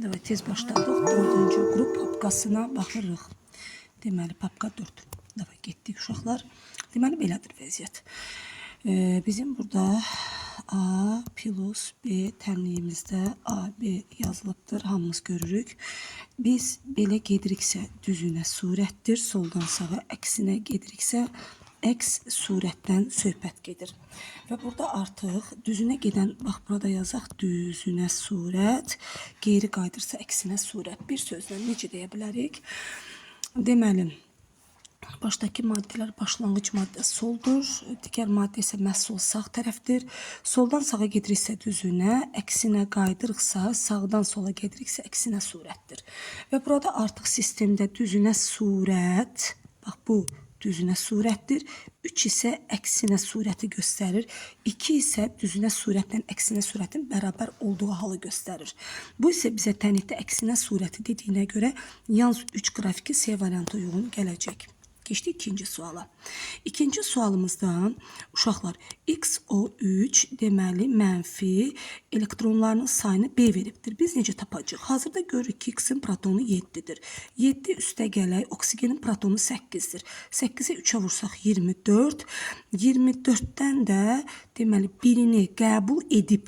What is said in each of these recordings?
Davay tez başladıq. 4-cü qrup papkasına baxırıq. Deməli, papka 4. Davay getdik uşaqlar. Deməli, belədir vəziyyət. Bizim burada A plus B tənliyimizdə AB yazılıbdır. Hamımız görürük. Biz belə gediriksə düzünə surətdir. Soldan sağa əksinə gediriksə əks surətdən söhbət gedir. Və burada artıq düzünə gedən, bax burada yazaq, düzünə surət, geri qaydırsa əksinə surət. Bir sözlə necə deyə bilərik? Deməli, başdakı maddələr başlanğıc maddə soldur, digər maddə isə məhsul sağ tərəfdir. Soldan sağa gediriksə düzünə, əksinə qaydırıqsa, sağdan sola gediriksə əksinə surətdir. Və burada artıq sistemdə düzünə surət, bax bu düzünə surətdir. 3 isə əksinə surəti göstərir. 2 isə düzünə surətlə əksinə surətin bərabər olduğu halı göstərir. Bu isə bizə tənlikdə əksinə surəti dediyinə görə yalnız 3 qrafiki C variantı uyğun gələcək. Geçdik ikinci suala. İkinci sualımızda uşaqlar XO3 deməli mənfi elektronlarının sayını B veribdir. Biz necə tapacağıq? Hazırda görürük ki X-in protonu 7-dir. 7 üstə gələk, oksigenin protonu 8-dir. 8-i 3-ə vursaq 24. 24-dən də deməli birini qəbul edib,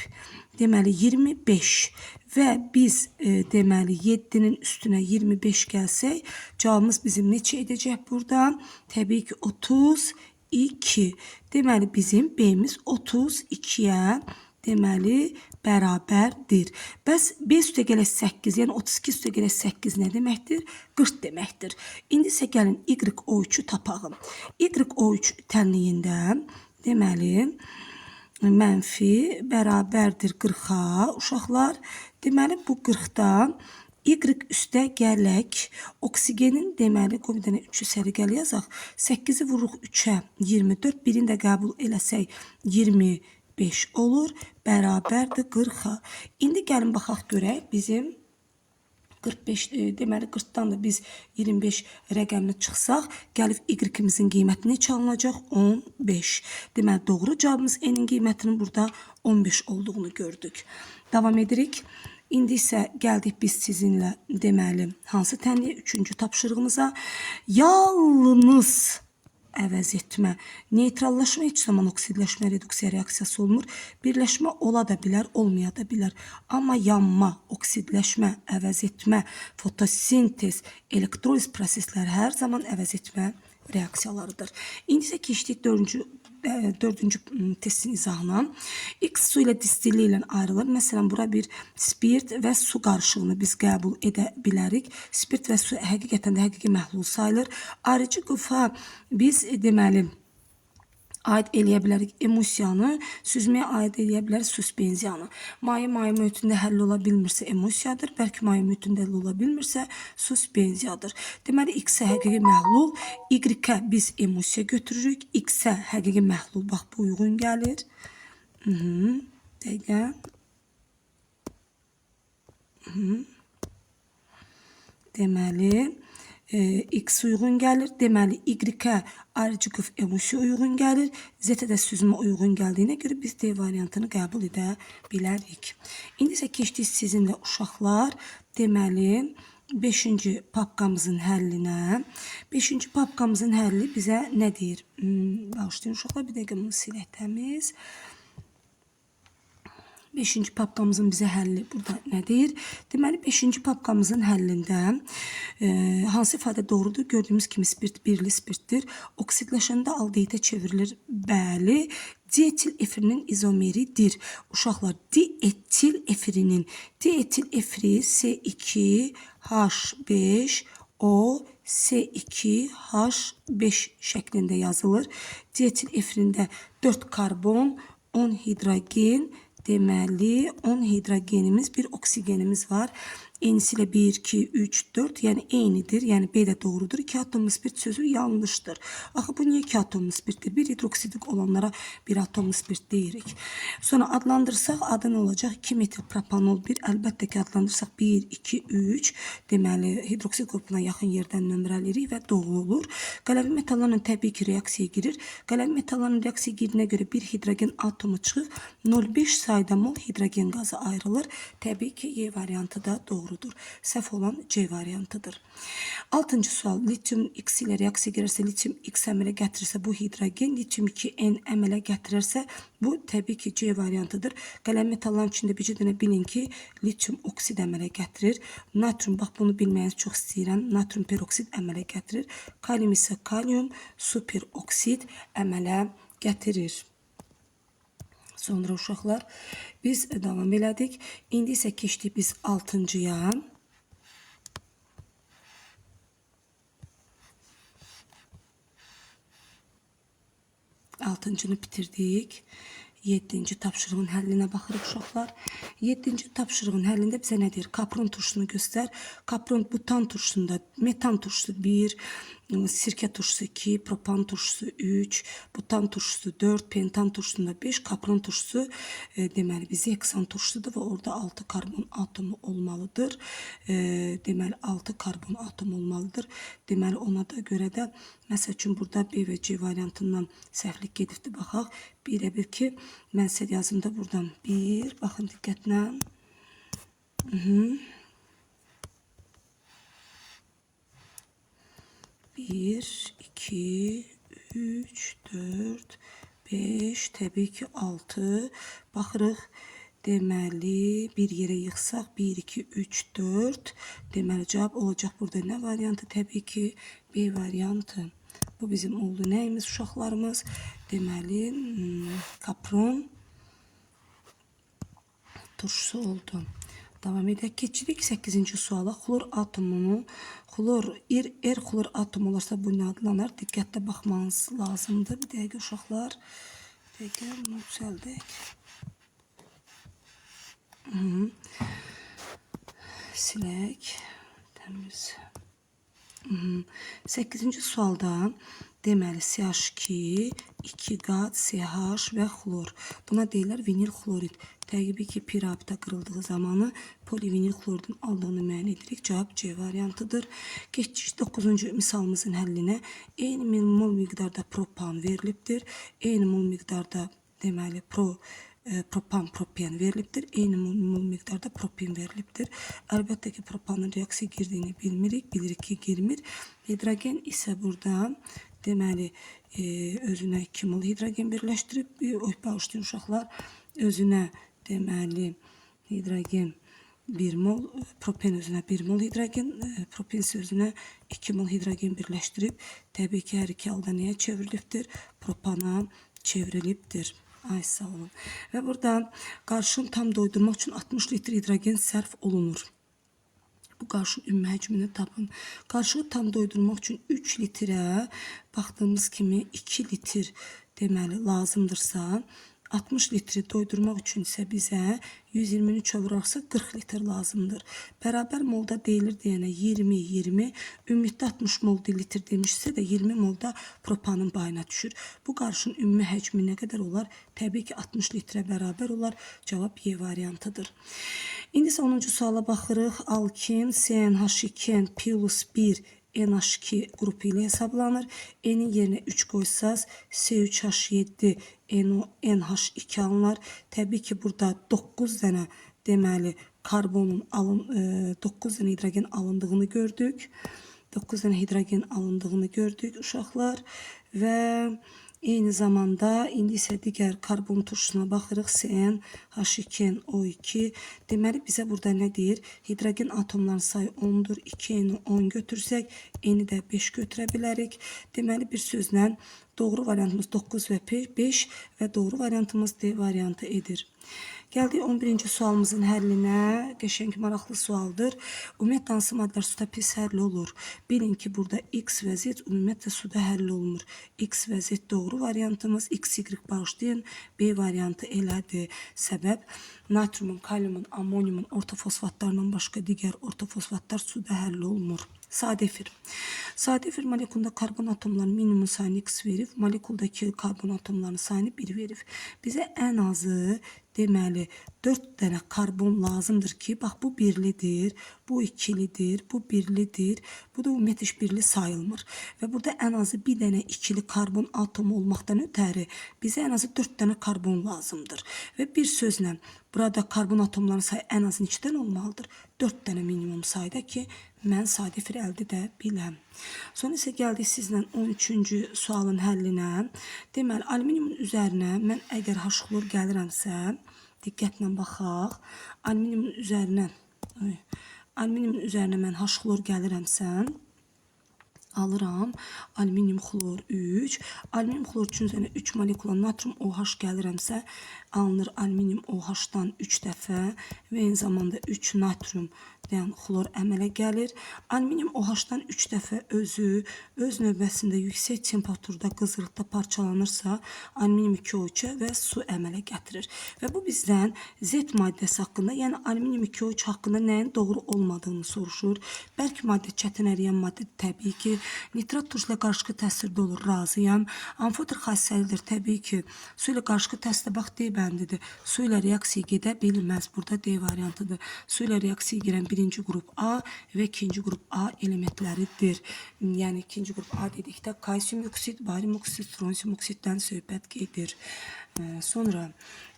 deməli 25 və biz deməli 7-nin üstünə 25 gəlsək, cavabımız bizim neçə edəcək burada? Təbii ki 32. Deməli bizim B-miz 32-yə deməli bərabərdir. Bəs B üstə gələk 8, yəni 32 üstə gələk 8 nə deməkdir? 40 deməkdir. İndi isə gəlin YO3-ü tapağım. YO3 tənliyində deməli mənfi bərabərdir 40-a uşaqlar. Deməli bu 40-da Y üstə gələk, oksigenin deməli, qoy bir dənə 3-ü sərigəli yazaq. 8-i vururuq 3-ə 24, birini də qəbul eləsək 25 olur, bərabərdir 40-a. İndi gəlin baxaq görək bizim 45, deməli 40-dan da biz 25 rəqəmini çıxsaq, gəlib Y-imizin qiyməti neçə alınacaq? 15. Deməli doğru cavabımız N-in qiymətinin burada 15 olduğunu gördük. Davam edirik. İndi isə gəldik biz sizinlə deməli hansı tənliyə? 3-cü tapşırığımıza. Yalnız əvəz etmə, neytrallaşma heç zaman oksidləşmə, reduksiya reaksiyası olmur. Birləşmə ola da bilər, olmaya da bilər. Amma yanma, oksidləşmə, əvəz etmə, fotosintez, elektroliz prosesləri hər zaman əvəz etmə reaksiyalarıdır. İndi isə keçdik 4-cü testin izahına. X su ilə distilli ilə ayrılır. Məsələn, bura bir spirt və su qarışığını biz qəbul edə bilərik. Spirt və su həqiqətən də həqiqi məhlul sayılır. Ayrıcı qıfa biz deməli aid eləyə bilərik emulsiyanı, süzməyə aid eləyə bilərik suspenziyanı. Maye mühitində həll ola bilmirsə emulsiyadır, bəlkə maye mühitində həll ola bilmirsə suspenziyadır. Deməli X-ə həqiqi məhlul, Y-ə biz emulsiya götürürük, X-ə həqiqi məhlul, bax bu uyğun gəlir. Dəqiqə. Deməli X uyğun gəlir. Deməli Y-ə ayrıcı qıf emulsiya uyğun gəlir. Z-ə də süzmə uyğun gəldiyinə görə biz D variantını qəbul edə bilərik. İndi isə keçdik sizinlə uşaqlar. Deməli 5-ci papkamızın həllinə. 5-ci papkamızın həlli bizə nə deyir? Bağışlayın uşaqlar, bir dəqiqə bunu silək təmiz. 5-ci papkamızın bizə həlli burada nə deyir? Deməli 5-ci papkamızın həllində hansı ifadə doğrudur? Gördüyümüz kimi spirt birli spirtdir. Oksidləşəndə aldehitə çevrilir. Bəli. Dietil efirinin izomeridir. Uşaqlar, dietil efirinin efiri C2H5O C2H5 şəklində yazılır. Dietil efirində 4 karbon, 10 hidrogen, deməli 10 hidrogenimiz, bir oksigenimiz var. Enisi ilə 1, 2, 3, 4, yəni eynidir. Yəni B də doğrudur. 2 atomlu spirt sözü yanlışdır. Axı bu niyə 2 atomlu spirtdir? Bir hidroksidik olanlara bir atomlu spirt deyirik. Sonra adlandırsaq adı nə olacaq? 2 metil propanol 1. Əlbəttə ki adlandırsaq 1, 2, 3. Deməli hidroksid qrupuna yaxın yerdən nömrələyirik və doğru olur. Qələvi metallarla təbii ki reaksiyaya girir. Qələvi metalların reaksiyaya girdiyinə görə bir hidrogen atomu çıxır. 0,5 sayda mol hidrogen qazı ayrılır. Təbii ki Y variantı da doğru. doğrudur. Səhv olan C variantıdır. 6-cı sual. Lityum X ilə reaksiya girərsə, lityum X əmələ gətirirsə bu hidrogen, lityum 2N əmələ gətirirsə bu təbii ki C variantıdır. Qələm metalların içində bircə dənə bilin ki, lityum oksid əmələ gətirir. Natrium, bax bunu bilməyinizi çox istəyirəm. Natrium peroksid əmələ gətirir. Kalium isə kalium superoksid əmələ gətirir. Sonra uşaqlar biz davam elədik. İndi isə keçdik biz 6-cıya. 6-cını bitirdik. 7-ci tapşırığın həllinə baxırıq uşaqlar. 7-ci tapşırığın həllində bizə nə deyir? Kapron turşusunu göstər. Kapron butan turşusunda metan turşusu 1, sirkə turşusu 2, propan turşusu 3, butan turşusu 4, pentan turşusunda 5, kapron turşusu deməli bizə heksan turşusudur və orada 6 karbon atomu olmalıdır. Deməli 6 karbon atomu olmalıdır. Deməli ona da görə də məsəl üçün burada B və C variantından səhvlik gedibdir. Baxaq. Birə bir ki, mən sizə yazım da buradan 1, baxın diqqətlə. 1, 2, 3, 4, 5, təbii ki 6. Baxırıq. Deməli, bir yerə yıxsaq 1, 2, 3, 4. Deməli, cavab olacaq burada nə variantı? Təbii ki B variantı. Bu bizim oldu nəyimiz uşaqlarımız? Deməli, kapron turşusu oldu. Davam edək. Keçirik 8-ci suala. Xlor atomunu, xlor atomu olarsa bu nə adlanır? Diqqətlə baxmanız lazımdır. Bir dəqiqə uşaqlar. Bir dəqiqə bunu düzəldək. Silək. Təmiz. 8-ci sualda deməli CH2, 2 qat CH və xlor. Buna deyirlər vinil xlorid. Təbii ki, pirabita qırıldığı zamanı polivinil xloridin aldığını müəyyən edirik. Cavab C variantıdır. Keçdik 9-cu misalımızın həllinə. Eyni mol miqdarda propan verilibdir. Eyni mol miqdarda deməli propan, propen verilibdir. Eyni mol miqdarda propin verilibdir. Əlbəttə ki, propanın reaksiya girdiyini bilmirik. Bilirik ki, girmir. Hidrogen isə burada deməli özünə 2 mol hidrogen birləşdirib, bağışlayın uşaqlar, özünə deməli hidrogen 1 mol, propen özünə 1 mol hidrogen, propen özünə 2 mol hidrogen birləşdirib, təbii ki, hər iki halda nəyə çevrilibdir? Propana çevrilibdir. Ay sağ olun. Və burada qarşını tam doydurmaq üçün 60 litr hidrogen sərf olunur. Bu qarşının ümumi həcmini tapın. Qarşını tam doydurmaq üçün 3 litrə baxdığımız kimi 2 litr deməli lazımdırsa, 60 litri doydurmaq üçün isə bizə 120-ni çövürərsə 40 litr lazımdır. Bərabər molda deyilir deyənə 20, ümumilikdə 60 mol litr demişsə də 20 molda propanın payına düşür. Bu qarşının ümumi həcmi nə qədər olar? Təbii ki 60 litrə bərabər olar. Cavab Y variantıdır. İndi isə 10-cu suala baxırıq. Alkin, CnH2 plus 1 NH2 qrupu ilə hesablanır. N'in yerinə 3 qoysaz C3H7 NH2 alınır. Təbii ki burada 9 dənə deməli karbonun 9 dənə hidrogen alındığını gördük. 9 dənə hidrogen alındığını gördük uşaqlar və eyni zamanda indi isə digər karbon turşusuna baxırıq. CnH2O2. Deməli bizə burada nə deyir? Hidrogen atomlarının sayı 10'dur. 2N'i 10 götürsək, N'i də 5 götürə bilərik. Deməli bir sözlə doğru variantımız 9 və 5 və doğru variantımız D variantı edir. Gəldik 11-ci sualımızın həllinə. Qəşəng maraqlı sualdır. Ümumiyyətlə hansı maddələr suda pis həlli olur? Bilin ki, burada X və Z ümumiyyətlə suda həlli olunur. X və Z doğru variantımız. X, Y bağışlayın. B variantı elədir. Səbəb natriumun, kaliumun, amoniumun ortofosfatlarından başqa digər ortofosfatlar suda həlli olunur. Sadefir. Sadefir molekulunda karbon atomlarının minimum sayını X verib, molekuldaki karbon atomlarının sayını 1 verib. Bizə ən azı deməli 4 dənə karbon lazımdır ki, bax bu birlidir, bu ikilidir, bu birlidir, bu da ümumiyyətlə heç birli sayılmır. Və burada ən azı bir dənə ikili karbon atomu olmaqdan ötəri bizə ən azı 4 dənə karbon lazımdır. Və bir sözlə Burada karbon atomlarının sayı ən az 2-dən olmalıdır. 4 dənə minimum sayda ki, mən sadefir əldə edə biləm. Sonra isə gəldik sizlə 13-cü sualın həllinə. Deməli, alüminiumun üzərinə mən əgər H-xlor gəlirəmsə, diqqətlə baxaq. Alüminiumun üzərinə mən H-xlor gəlirəmsə, alıram alüminium xlor 3. Alüminium xlor üçün üzərinə 3 molekula natrium OH gəlirəmsə, alınır alüminium OH-dan 3 dəfə və eyni zamanda 3 natrium xlor əmələ gəlir. Alüminium OH-dan 3 dəfə öz növbəsində yüksək temperaturda qızılıqda parçalanırsa, alüminium 2O2 və su əmələ gətirir. Və bu bizdən Z maddəsi haqqında, yəni alüminium 2O3 haqqında nəyin doğru olmadığını soruşur. Bəlkə maddə çətin əriyən maddə təbii ki, nitrat turş ilə qarışıq təsirdə olur, razıyam. Amfoter xassəlidir, təbii ki, su ilə qarışıq təsirdə bax D bəndidir. Su ilə reaksiya gedə bilməz. Burada D variantıdır. Su ilə reaksiya girən birinci qrup A və ikinci qrup A elementləridir. Yəni ikinci qrup A dedikdə kalsium oksid, barium oksid, stronsium oksiddən söhbət gedir. Sonra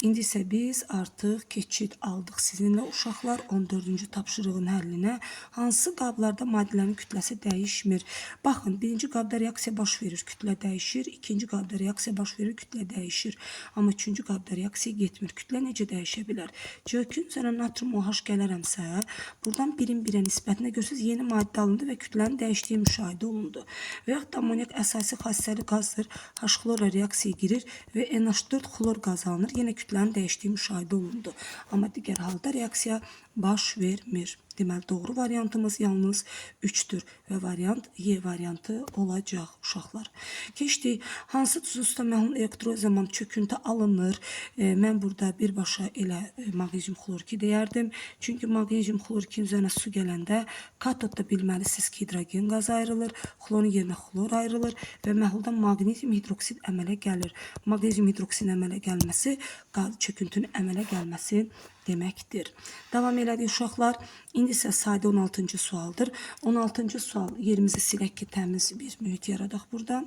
indi isə biz artıq keçid aldıq sizinlə uşaqlar 14-cü tapşırığın həllinə. Hansı qablarda maddələrin kütləsi dəyişmir? Baxın, birinci qabda reaksiya baş verir, kütlə dəyişir. İkinci qabda reaksiya baş verir, kütlə dəyişir. Amma üçüncü qabda reaksiya getmir. Kütlə necə dəyişə bilər? CO2-nin üzərinə natrium OH gələrəmsə, buradan birin birə nisbətinə görürsünüz, yeni maddə alındı və kütlənin dəyişdiyi müşahidə olundu. Və yaxud da amonyak əsasi xassəli qazdır. H-xlorla reaksiya girir və NH4 xlor qazı alınır. Yenə kütlənin dəyişdiyi müşahidə olundu. Amma digər halda reaksiya baş vermir. Deməli, doğru variantımız yalnız 3-dür və variant Y variantı olacaq uşaqlar. Keçdik, hansı tuzlusta məhlul elektroz zamanı çöküntü alınır? Mən burada birbaşa elə maqnezium xlor 2 deyərdim. Çünki maqnezium xlor 2-nin üzərinə su gələndə katodda bilməlisiniz ki, hidrogen qazı ayrılır, xlorun yerinə xlor ayrılır və məhluldan maqnezium hidroksid əmələ gəlir. Maqnezium hidroksidin əmələ gəlməsi çöküntünün əmələ gəlməsi deməkdir. Davam elədik uşaqlar. İndi isə sadə 16-cı sualdır. 16-cı sual, yerimizi silək ki, təmiz bir mühit yaradaq burada.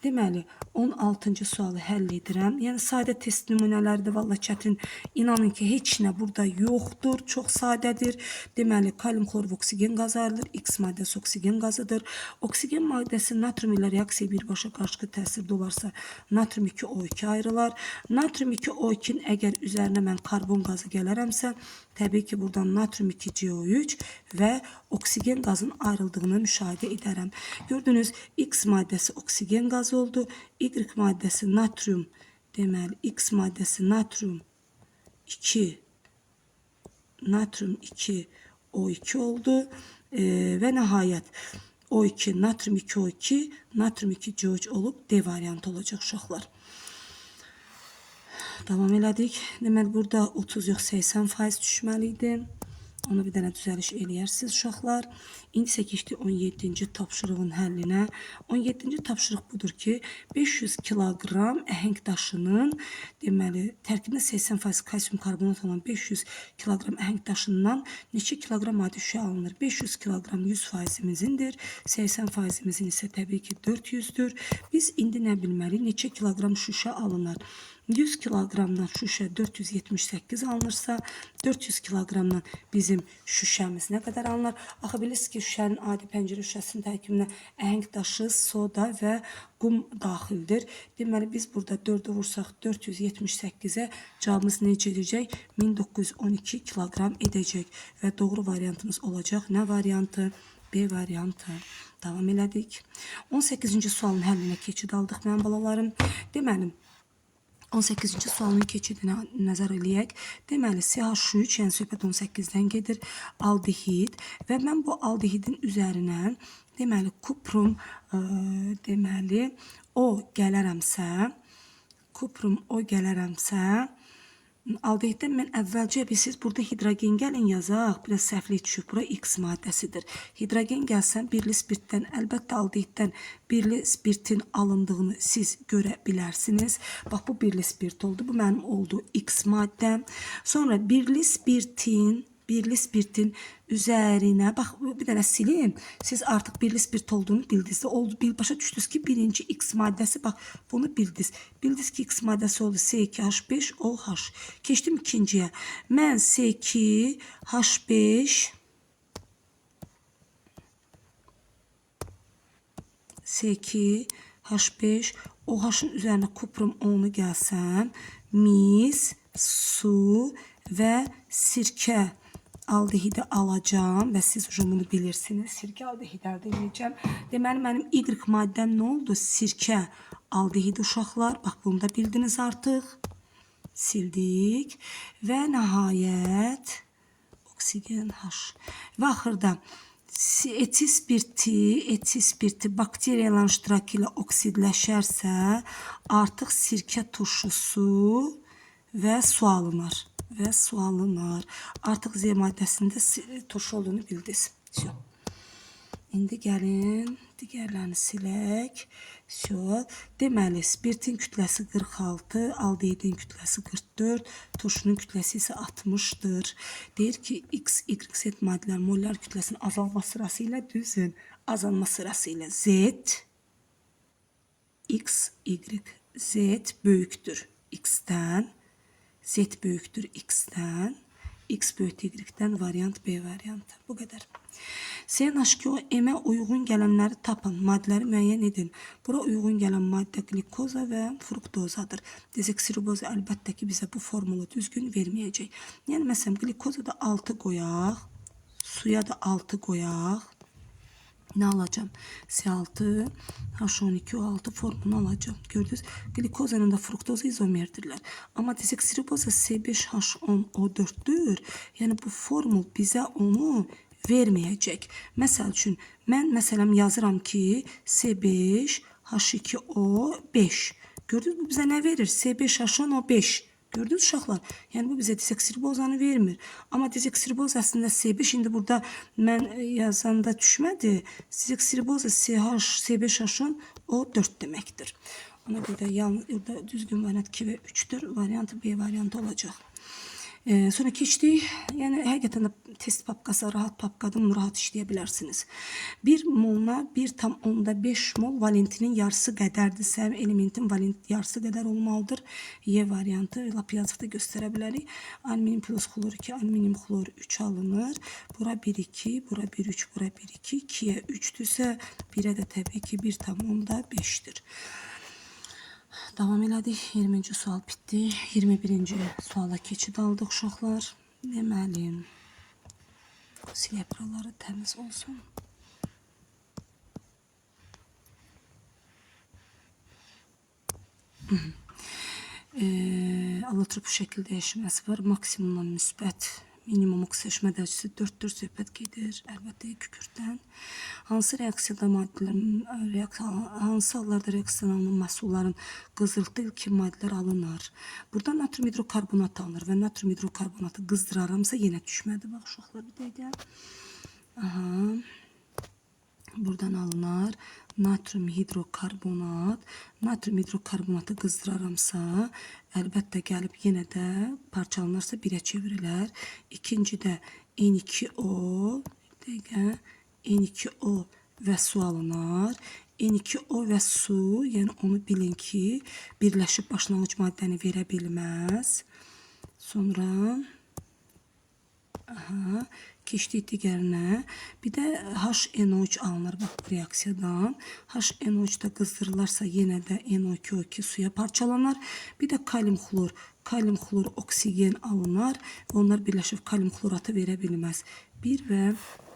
Deməli, 16-cı sualı həll edirəm. Yəni, sadə test nümunələrdir, valla çətin. İnanın ki, heç nə burada yoxdur, çox sadədir. Deməli, kalium xlor oksigen qazı ayrılır, X maddəsi oksigen qazıdır. Oksigen maddəsi natrium ilə reaksiya birbaşa qarşılıqlı təsirdə olarsa, natrium 2O2 ayrılar. Natrium 2O2-nin əgər üzərinə mən karbon qazı gələrəmsə, təbii ki, buradan natrium 2CO3 və oksigen qazının ayrıldığını müşahidə edərəm. Gördünüz, X maddəsi oksigen qazı oldu, Y maddəsi natrium, deməli, X maddəsi natrium 2O2 oldu və nəhayət O2, natrium 2O2, natrium 2CO3 olub D variantı olacaq uşaqlar. Davam elədik. Deməli, burada 30 yox 80% düşməli idi. Onu bir dənə düzəliş eləyərsiniz uşaqlar. İndi isə keçdik 17-ci tapşırığın həllinə. 17-ci tapşırıq budur ki, 500 kiloqram əhəng daşının, deməli, tərkibində 80% kalsium karbonat olan 500 kiloqram əhəng daşından neçə kiloqram adi şüşə alınır? 500 kiloqram 100%-imizindir. 80%-imizin isə təbii ki 400-dür. Biz indi nə bilməliyik? Neçə kiloqram şüşə alınır? 100 kiloqramdan şüşə 478 alınırsa, 400 kiloqramdan bizim şüşəmiz nə qədər alınır? Axı bilirsiniz ki, şüşənin adi pəncərə şüşəsinin tərkibinə əhəng daşı, soda və qum daxildir. Deməli, biz burada 4-ü vursaq 478-ə cavabımız necə edəcək? 1912 kiloqram edəcək və doğru variantımız olacaq. Nə variantı? B variantı. Davam elədik. 18-ci sualın həllinə keçid aldıq mənim balalarım. Deməli, 18-ci sualın keçidinə nəzər eləyək. Deməli, CH3, yəni söhbət 18-dən gedir, aldehid və mən bu aldehidin üzərinə, deməli, kuprum, deməli, O gələrəmsə, aldehiddən mən əvvəlcə siz burada hidrogen gəlin yazaq, biraz səhvlik düşür, bura X maddəsidir. Hidrogen gəlsən, birli spirtdən, əlbəttə aldehiddən birli spirtin alındığını siz görə bilərsiniz. Bax, bu birli spirt oldu, bu mənim oldu X maddəm. Sonra birli spirtin birli spirtin üzerine bak bir tane silin. Siz artık birli spirit olduğunu bildiniz. Oldu bir başa düşdünüz ki birinci X maddesi bak bunu bildiniz. Bildiniz ki X maddesi oldu C2H5OH. Keçdim ikinciye. Mən C2H5 OH'ın üzerine kuprum 10'u gəlsəm, mis, su ve sirke aldehidi alacağım ve siz hocam bunu bilirsiniz. Sirke aldehidi elde edeceğim. Deməli benim Y maddem ne oldu? Sirke aldehidi uşaqlar. Bak bunu da bildiniz artık. Sildik. Ve nihayet oksigen H. Ve axırda etil spirti bakteriyaların iştirakı ilə oksidləşərsə, artıq sirke turşusu ve su alınır. Artıq Z maddəsində turşu olduğunu bildiniz. İndi gəlin digərlərini silək. Deməli, spirtin kütləsi 46, aldehidin kütləsi 44, turşunun kütləsi isə 60'dır. Deyir ki, X, Y, Z maddələr mollar kütləsinin azalma sırası ilə düzün. Azalma sırası ilə Z, X, Y, Z böyükdür X'dən, Z böyükdür X'dən, X böyükdür Y-dən, variant B variantı. Bu qədər. CNH2O M-ə uyğun gələnləri tapın, maddələri müəyyən edin. Bura uyğun gələn maddə glikoza və fruktozadır. Dezoksiriboza əlbəttə ki, bizə bu formulu düzgün verməyəcək. Yəni, məsələn, glikozada 6 qoyaq, suya da 6 qoyaq. Ne alacağım? C6, H12O6 formunu alacağım. Gördünüz? Glikozanın da fruktoza izomerdirlər. Ama dezoksiriboza C5H10O4'dür. Yani bu formul bize onu verməyəcək. Məsəl üçün, mən məsələn yazıram ki, C5H2O5. Gördünüz mü? Bizə nə verir? C5H10O5. Gördünüz uşaqlar? Yəni bu bizə dezoksiribozanı vermir. Amma dezoksiriboz əslində C5 indi burada mən yazanda düşmədi. Dezoksiriboza C5H10O4 deməkdir. Ona görə də düzgün variant 2 və 3'tür. Variantı B variantı olacaq. Sonra keçdik. Yəni həqiqətən də test papkası rahat papkadır, bunu rahat işləyə bilərsiniz. 1 moluna 1,5 mol valentinin yarısı qədərdirsə, elementin valent yarısı qədər olmalıdır. Y variantı lap yazıqda göstərə bilərik. Alüminium plus xlor 2, alüminium xlor 3 alınır. Bura 1,2, bura 1,3, bura 1,2, 2'ye 3'dürsə, 1'ə də təbii ki 1,5'dir. Davam elədik. 20-ci sual bitdi. 21-ci suala keçid aldıq uşaqlar. Deməli, silək buraları təmiz olsun. Allotrop şəkil dəyişməsi var. Maksimumdan müsbət, minimum oksidaşma dərəcəsi 4'dür. Söhbət gedir əlbəttə kükürddən. Hansı reaksiyada maddələrin, hansı hallarda reaksiyadan alınan məhsulların qızıltı ilkin maddələr alınır? Burada natrium hidrokarbonat alınır və natrium hidrokarbonatı qızdıraramsa yenə düşmədi. Bax uşaqlar bir dəqiqə. Aha. Buradan alınar natrium hidrokarbonat. Natrium hidrokarbonatı qızdıraramsa, əlbəttə gəlib yenə də parçalanarsa 1'ə çevirilər. İkincidə N2O, N2O və su alınar. N2O və su, yəni onu bilin ki, birləşib başlanğıc maddəni verə bilməz. Sonra keçdik digərinə. Bir də HNO3 alınır bax bu reaksiyadan. HNO3 da qızdırılarsa yenə də NO2O2 suya parçalanar. Bir də kalium xlor oksigen alınar. Onlar birləşib kalium xloratı verə bilməz. 1 və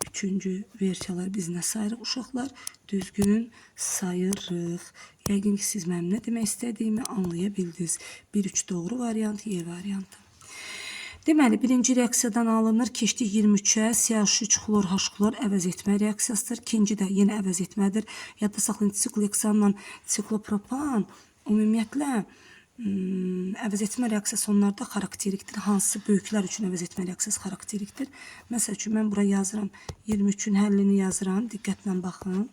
3-cü versiyalar biz nə sayırıq uşaqlar? Düzgün sayırıq. Yəqin ki siz mənim nə demək istədiyimi anlaya bildiniz. 1-3 doğru variant, Y variantı. Deməli, birinci reaksiyadan alınır, keçdik 23'ə, CH3 xlor H xlor əvəz etmə reaksiyasıdır. İkinci də yenə əvəz etmədir. Yadda saxlayın, sikloheksanla siklopropan ümumiyyətlə əvəz etmə reaksiyası onlarda xarakterikdir. Hansı böyüklər üçün əvəz etmə reaksiyası xarakterikdir? Məsəl üçün, mən buraya yazıram, 23'ün həllini yazıram, diqqətlə baxın.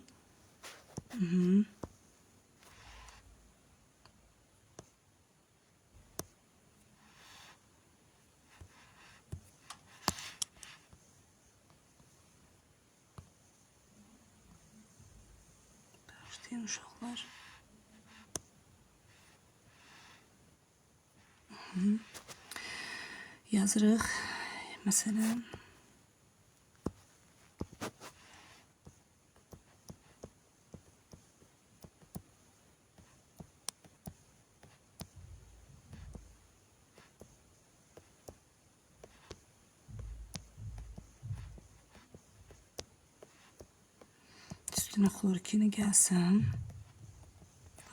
Baxın uşaqlar. Yazırıq. Məsələn, üstünə xlorikini gəlsəm,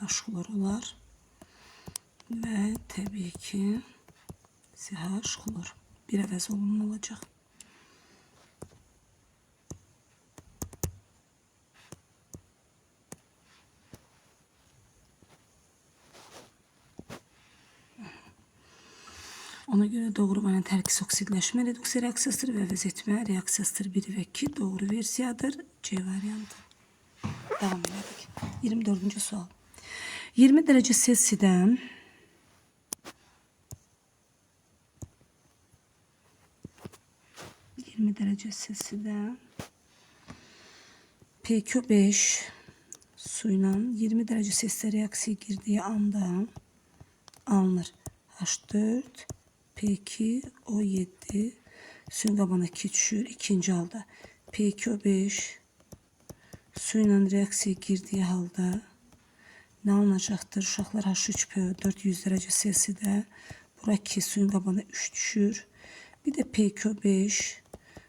xlor olar və təbii ki, xlor bir əvəz olunma olacaq. Ona görə doğru variant hər ikisi oksidləşmə reduksiya reaksiyasıdır və əvəz etmə reaksiyasıdır 1 və 2 doğru versiyadır. C variantı. Davam edelim. 24. sual. 20 derece Celsius'dan 20 derece Celsius'dan PQ5 suyla 20 derece Celsius'a reaksiya girdiği anda alınır. H4 P2 O7 suyun qabağına 2 düşür. İkinci halda PQ5 suyla reaksiya girdiği halda ne alınacaqdır? Uşaqlar H3PO4 100 derece Celsius'da bura 2 suyun qabağına 3 düşür. Bir de PQ5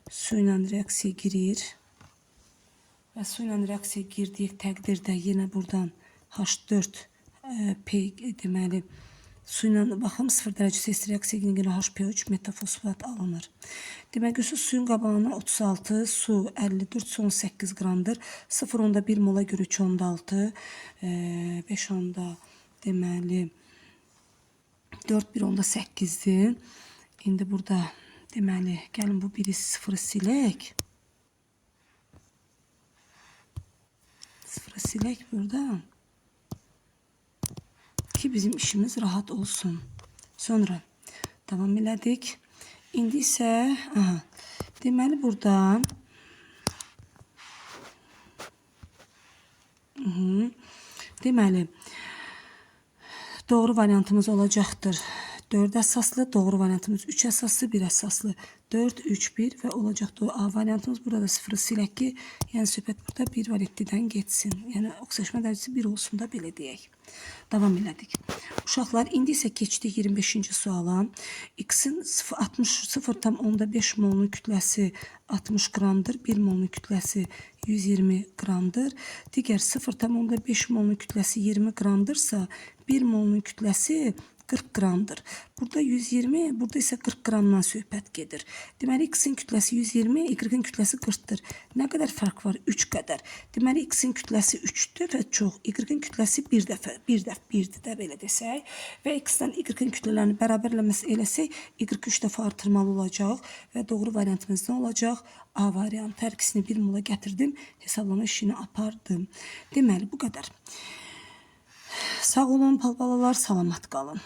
suyla reaksiya girir. Və suyla reaksiya girdiyi təqdirdə yenə buradan H4 P deməli suyla baxım 0 derece Celsius reaksiya girinə HPO3 metafosfat alınır. Demək ki, suyun qabağına 36, su 54, su 18 qramdır. 0,1 mola görə 3,6, 5 onda deməli 4 1,8'dir. İndi burada deməli gəlin bu biri 0'ı silək. 0'ı silək buradan. Ki bizim işimiz rahat olsun. Sonra devam elədik. İndi isə deməli burada deməli doğru variantımız olacaqdır. 4 əsaslı, doğru variantımız 3 əsaslı, 1 əsaslı. 4, 3, 1 və olacaq. A variantımız burada 0'ı silək ki, yəni söhbət burada 1 var etdidən geçsin. Yəni oksidaşma dərəcəsi 1 olsun da belə deyək. Davam elədik. Uşaqlar, indi isə keçdik 25-ci suala. X-in 0,5 molunun kütləsi 60 qramdır. 1 molunun kütləsi 120 qramdır. Digər 0,5 molunun kütləsi 20 qramdırsa, 1 molunun kütləsi 40 qramdır. Burada 120, burada isə 40 qramdan söhbət gedir. Deməli, X-in kütləsi 120, Y-in kütləsi 40-dır. Nə qədər fərq var? 3 qədər. Deməli, X-in kütləsi 3-dür və çox. Y-in kütləsi 1'dir də belə desək. Və X-dən Y-in kütlələrini bərabərləməsi eləsək, Y 3 dəfə artırmalı olacaq və doğru variantımız nə olacaq? A variantı. Hər ikisini 1 mola gətirdim, hesablama işini apardım. Deməli, bu qədər. Sağ olun, palbalalar, salamat qalın.